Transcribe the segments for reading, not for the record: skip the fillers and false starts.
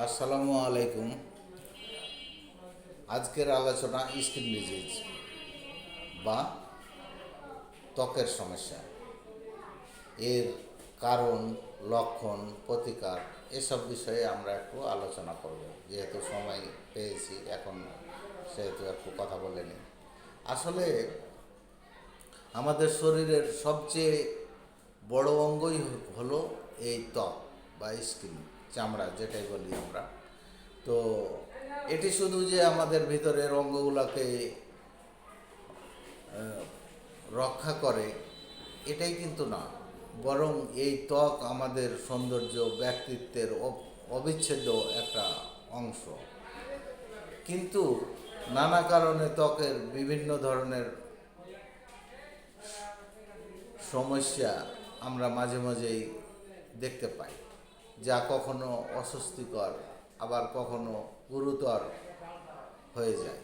আসসালামু আলাইকুম। আজকের আলোচনা স্কিন ডিজিজ বা ত্বকের সমস্যা, এর কারণ, লক্ষণ, প্রতিকার এসব বিষয়ে আমরা একটু আলোচনা করব। যেহেতু সময় পেয়েছি এখন, সেহেতু একটু কথা বলে নিই। আসলে আমাদের শরীরের সবচেয়ে বড় অঙ্গই হলো এই ত্বক বা স্কিন, চামড়া যেটাই বলি আমরা। তো এটি শুধু যে আমাদের ভিতরের অঙ্গগুলোকে রক্ষা করে এটাই কিন্তু না, বরং এই ত্বক আমাদের সৌন্দর্য, ব্যক্তিত্বের অবিচ্ছেদ্য একটা অংশ। কিন্তু নানা কারণে ত্বকের বিভিন্ন ধরনের সমস্যা আমরা মাঝে মাঝেই দেখতে পাই, যা কখনো অস্বস্তিকর আবার কখনো গুরুতর হয়ে যায়।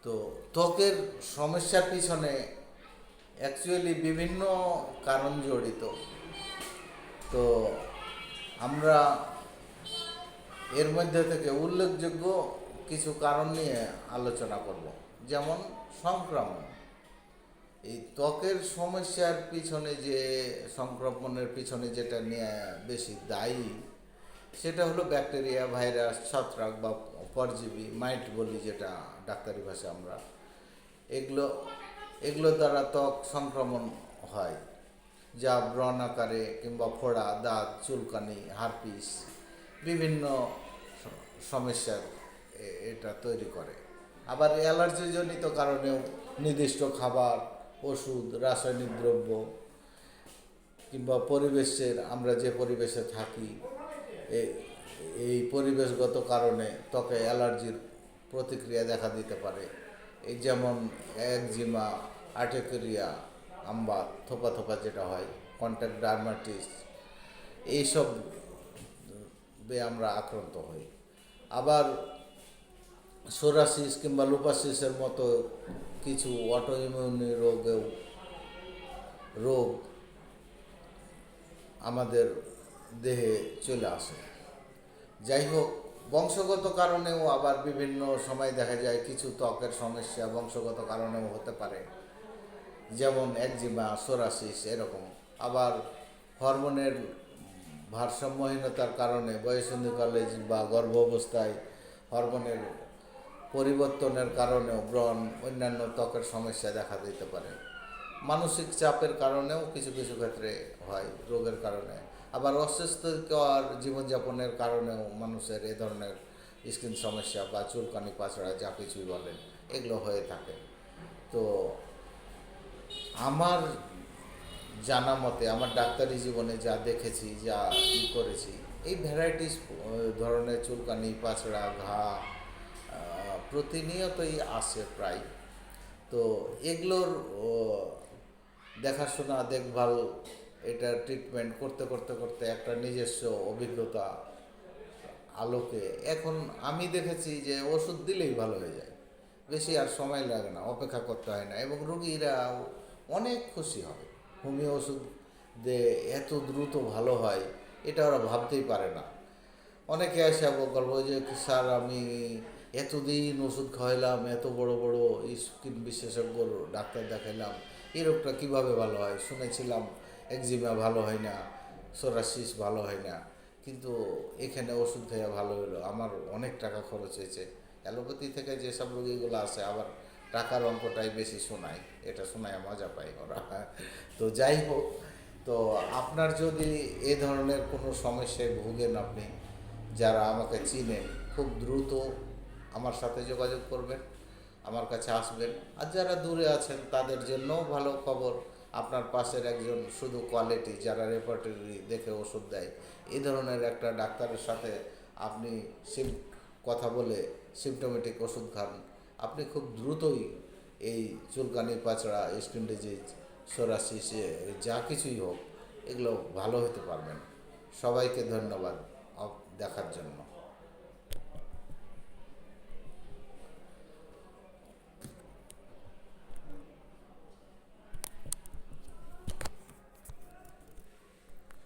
তো ত্বকের সমস্যার পিছনে অ্যাকচুয়ালি বিভিন্ন কারণ জড়িত। তো আমরা এর মধ্যে থেকে উল্লেখযোগ্য কিছু কারণ নিয়ে আলোচনা করব। যেমন সংক্রমণ। এই ত্বকের সমস্যার পিছনে যে সংক্রমণের পিছনে যেটা নিয়ে বেশি দায়ী, সেটা হলো ব্যাকটেরিয়া, ভাইরাস, ছত্রাক বা পরজীবী, মাইট বলি যেটা ডাক্তারি ভাষা আমরা। এগুলো এগুলো দ্বারা ত্বক সংক্রমণ হয়, যা ব্রণ আকারে কিংবা ফোড়া, দাগ, চুলকানি, হারপিস বিভিন্ন সমস্যার এটা তৈরি করে। আবার অ্যালার্জিজনিত কারণেও নির্দিষ্ট খাবার, ওষুধ, রাসায়নিক দ্রব্য কিংবা পরিবেশের, আমরা যে পরিবেশে থাকি এই পরিবেশগত কারণে ত্বকে অ্যালার্জির প্রতিক্রিয়া দেখা দিতে পারে। এই যেমন একজিমা, আর্টেকেরিয়া, আম্বা, থোপা থোপা যেটা হয়, কন্ট্যাক্ট ডার্মাটিস, এইসব আমরা আক্রান্ত হই। আবার সোরাসিস কিংবা লুপাসিসের মতো কিছু অটোইমিউনি রোগ আমাদের দেহে চলে আসে। যাই হোক, বংশগত কারণেও আবার বিভিন্ন সময় দেখা যায় কিছু ত্বকের সমস্যা বংশগত কারণেও হতে পারে, যেমন একজিমা, সোরাসিস এরকম। আবার হরমোনের ভারসাম্যহীনতার কারণে বয়ঃসন্ধিকালে বা গর্ভ অবস্থায় হরমোনের পরিবর্তনের কারণেও ব্রণ, অন্যান্য ত্বকের সমস্যা দেখা দিতে পারে। মানসিক চাপের কারণেও কিছু কিছু ক্ষেত্রে হয়, রোগের কারণে। আবার অস্বাস্থ্যকর জীবনযাপনের কারণেও মানুষের এ ধরনের স্কিন সমস্যা বা চুলকানি, পাছড়া যা কিছুই বলেন, এগুলো হয়ে থাকে। তো আমার জানা মতে, আমার ডাক্তারি জীবনে যা দেখেছি, যা করেছি, এই ভ্যারাইটিস ধরনের চুলকানি, পাছড়া, ঘা প্রতিনিয়তই আসে প্রায়। তো এগুলোর দেখাশোনা, দেখভাল, এটা ট্রিটমেন্ট করতে করতে করতে একটা নিজস্ব অভিজ্ঞতা আলোকে এখন আমি দেখেছি যে ওষুধ দিলেই ভালো হয়ে যায়, বেশি আর সময় লাগে না, অপেক্ষা করতে হয় না, এবং রোগীরা অনেক খুশি হবে। হোমিও ওষুধ দিয়ে এত দ্রুত ভালো হয় এটা ওরা ভাবতেই পারে না। অনেকে এসে গল্প যে স্যার আমি এতদিন ওষুধ খাওয়াইলাম, এত বড় বড় স্কিন বিশেষজ্ঞ ডাক্তার দেখাইলাম, এই রোগটা কীভাবে ভালো হয়? শুনেছিলাম একজিমা ভালো হয় না, সোরাসিস ভালো হয় না, কিন্তু এখানে ওষুধ খেয়ে ভালো হলো, আমার অনেক টাকা খরচ হয়েছে। অ্যালোপ্যাথি থেকে যেসব রোগীগুলো আসে আবার টাকার অঙ্কটাই বেশি শোনায়, এটা শোনায় মজা পায় ওরা। তো যাই হোক, তো আপনার যদি এ ধরনের কোনো সমস্যায় ভোগেন, আপনি যারা আমাকে চিনেন, খুব দ্রুত আমার সাথে যোগাযোগ করবেন, আমার কাছে আসবেন। আর যারা দূরে আছেন তাদের জন্যও ভালো খবর, আপনার পাশের একজন শুধু কোয়ালিটি, যারা রেপার্টরি দেখে ওষুধ দেয়, এই ধরনের একটা ডাক্তারের সাথে আপনি কথা বলে সিমটোমেটিক ওষুধ খান, আপনি খুব দ্রুতই এই চুলকানি, পাছড়া, স্কিন ডিজিজ, সোরাসিস যা কিছুই হোক, এগুলো ভালো হতে পারবেন। সবাইকে ধন্যবাদ দেখার জন্য।